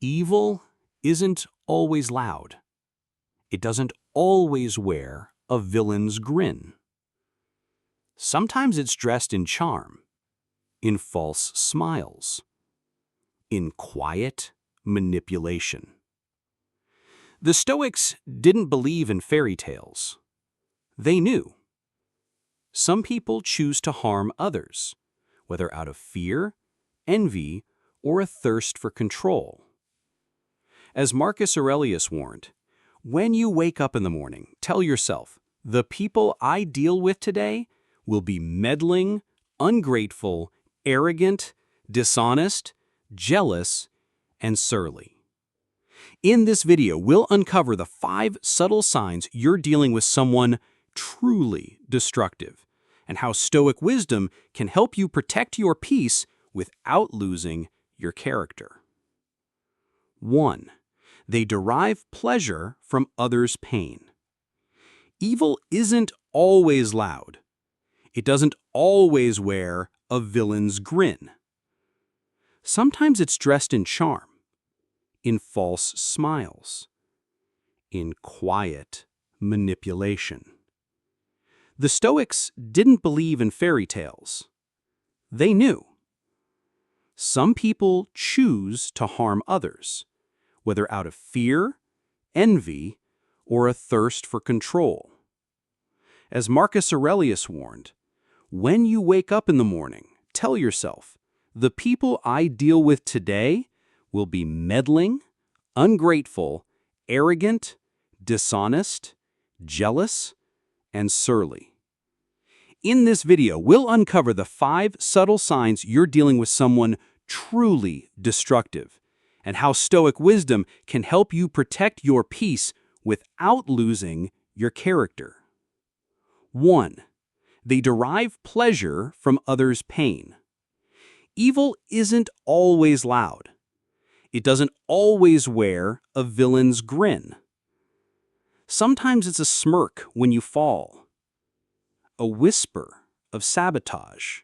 Evil isn't always loud. It doesn't always wear a villain's grin. Sometimes it's dressed in charm, in false smiles, in quiet manipulation. The Stoics didn't believe in fairy tales. They knew. Some people choose to harm others, whether out of fear, envy, or a thirst for control. As Marcus Aurelius warned, when you wake up in the morning, tell yourself, the people I deal with today will be meddling, ungrateful, arrogant, dishonest, jealous, and surly. In this video, we'll uncover the 5 subtle signs you're dealing with someone truly destructive, and how Stoic wisdom can help you protect your peace without losing your character. 1. They derive pleasure from others' pain. Evil isn't always loud. It doesn't always wear a villain's grin. Sometimes it's dressed in charm, in false smiles, in quiet manipulation. The Stoics didn't believe in fairy tales. They knew. Some people choose to harm others, whether out of fear, envy, or a thirst for control. As Marcus Aurelius warned, when you wake up in the morning, tell yourself, the people I deal with today will be meddling, ungrateful, arrogant, dishonest, jealous, and surly. In this video, we'll uncover the 5 subtle signs you're dealing with someone truly destructive, and how Stoic wisdom can help you protect your peace without losing your character. 1. They derive pleasure from others' pain. Evil isn't always loud. It doesn't always wear a villain's grin. Sometimes it's a smirk when you fall, a whisper of sabotage,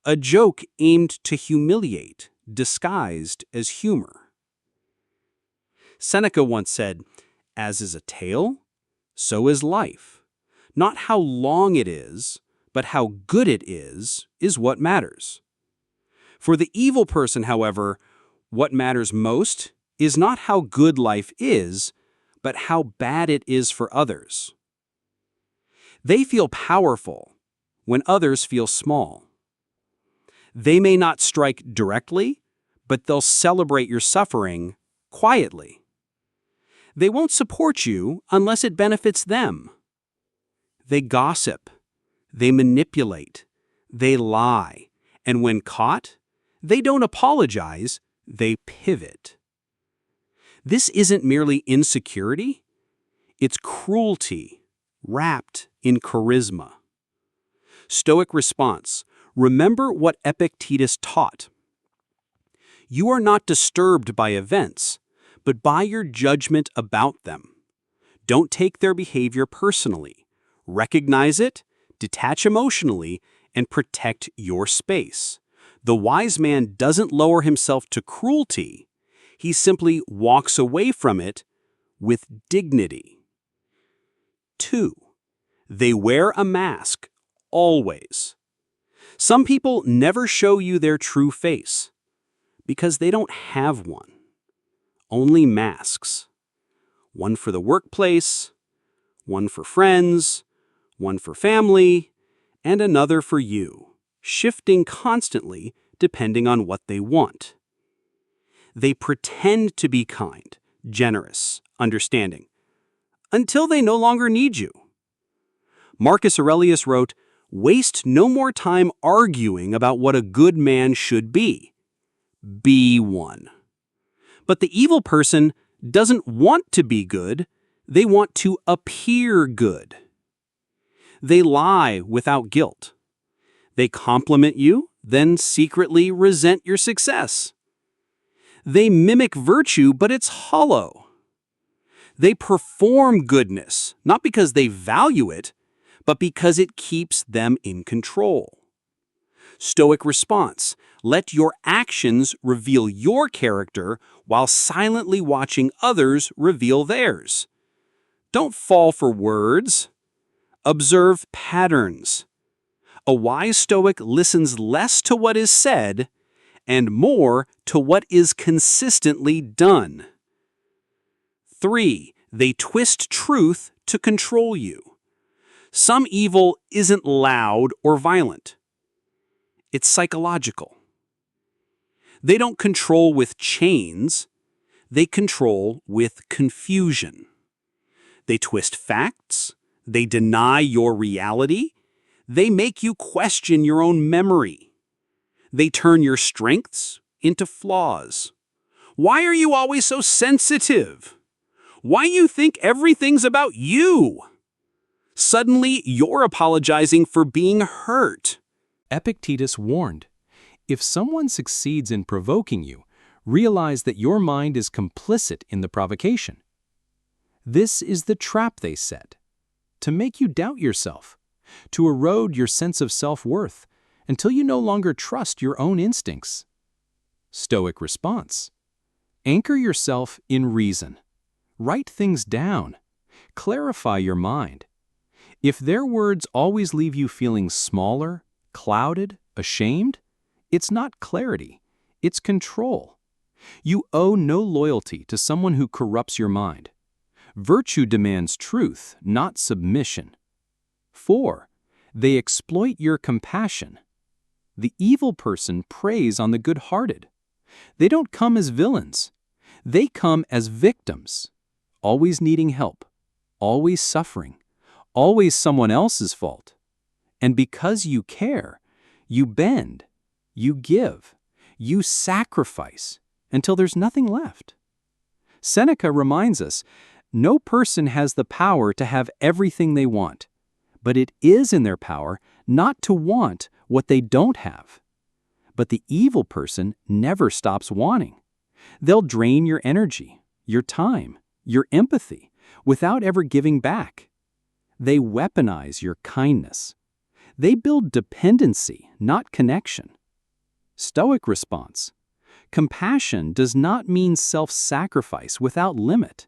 a joke aimed to humiliate, disguised as humor. Seneca once said, "As is a tale, so is life. Not how long it is, but how good it is what matters." For the evil person, however, what matters most is not how good life is, but how bad it is for others. They feel powerful when others feel small. They may not strike directly, but they'll celebrate your suffering quietly. They won't support you unless it benefits them. They gossip, they manipulate, they lie, and when caught, they don't apologize, they pivot. This isn't merely insecurity, it's cruelty wrapped in charisma. Stoic response: remember what Epictetus taught. You are not disturbed by events, but by your judgment about them. Don't take their behavior personally. Recognize it, detach emotionally, and protect your space. The wise man doesn't lower himself to cruelty. He simply walks away from it with dignity. 2. They wear a mask, always. Some people never show you their true face because they don't have one. Only masks. One for the workplace, one for friends, one for family, and another for you, shifting constantly depending on what they want. They pretend to be kind, generous, understanding, until they no longer need you. Marcus Aurelius wrote, "Waste no more time arguing about what a good man should be. Be one." But the evil person doesn't want to be good, they want to appear good. They lie without guilt. They compliment you, then secretly resent your success. They mimic virtue, but it's hollow. They perform goodness, not because they value it, but because it keeps them in control. Stoic response: Let your actions reveal your character while silently watching others reveal theirs. Don't fall for words. Observe patterns. A wise Stoic listens less to what is said and more to what is consistently done. 3. They twist truth to control you. Some evil isn't loud or violent. It's psychological. They don't control with chains. They control with confusion. They twist facts. They deny your reality. They make you question your own memory. They turn your strengths into flaws. Why are you always so sensitive? Why you think everything's about you? Suddenly, you're apologizing for being hurt. Epictetus warned, if someone succeeds in provoking you, realize that your mind is complicit in the provocation. This is the trap they set, to make you doubt yourself, to erode your sense of self-worth until you no longer trust your own instincts. Stoic response: anchor yourself in reason. Write things down. Clarify your mind. If their words always leave you feeling smaller, clouded, ashamed, it's not clarity, it's control. You owe no loyalty to someone who corrupts your mind. Virtue demands truth, not submission. 4. They exploit your compassion. The evil person preys on the good-hearted. They don't come as villains. They come as victims, always needing help, always suffering, always someone else's fault. And because you care, you bend, you give, you sacrifice until there's nothing left. Seneca reminds us, no person has the power to have everything they want, but it is in their power not to want what they don't have. But the evil person never stops wanting. They'll drain your energy, your time, your empathy, without ever giving back. They weaponize your kindness. They build dependency, not connection. Stoic response: compassion does not mean self-sacrifice without limit.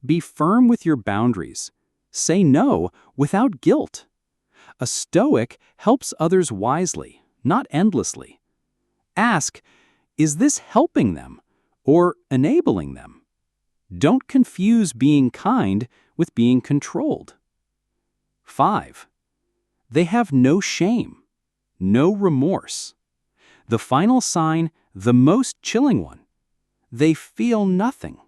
Be firm with your boundaries. Say no without guilt. A Stoic helps others wisely, not endlessly. Ask, is this helping them or enabling them? Don't confuse being kind with being controlled. 5. They have no shame, no remorse. The final sign, the most chilling one: they feel nothing.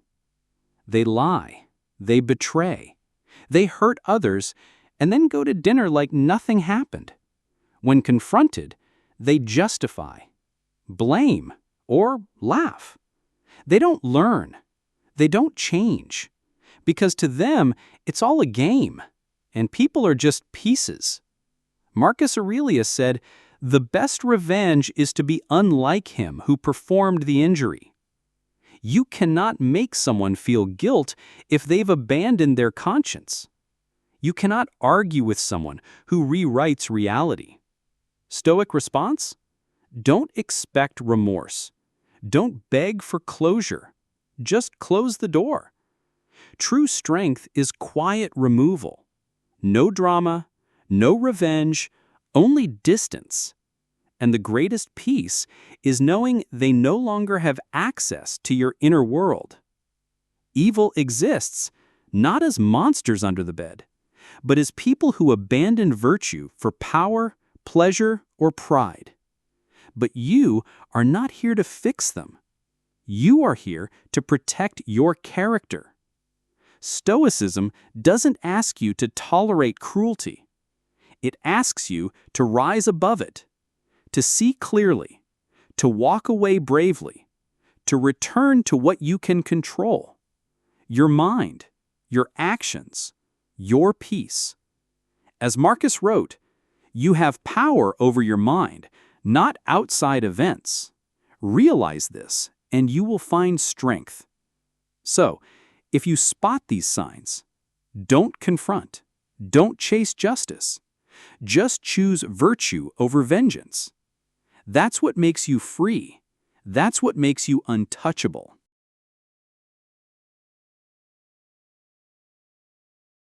They lie, they betray, they hurt others, and then go to dinner like nothing happened. When confronted, they justify, blame, or laugh. They don't learn. They don't change. Because to them, it's all a game, and people are just pieces. Marcus Aurelius said, "The best revenge is to be unlike him who performed the injury." You cannot make someone feel guilt if they've abandoned their conscience. You cannot argue with someone who rewrites reality. Stoic response: don't expect remorse. Don't beg for closure. Just close the door. True strength is quiet removal. No drama, no revenge, only distance. And the greatest peace is knowing they no longer have access to your inner world. Evil exists not as monsters under the bed, but as people who abandon virtue for power, pleasure, or pride. But you are not here to fix them. You are here to protect your character. Stoicism doesn't ask you to tolerate cruelty. It asks you to rise above it, to see clearly, to walk away bravely, to return to what you can control: your mind, your actions, your peace. As Marcus wrote, you have power over your mind, not outside events. Realize this, and you will find strength. So, if you spot these signs, don't confront, don't chase justice. Just choose virtue over vengeance. That's what makes you free. That's what makes you untouchable.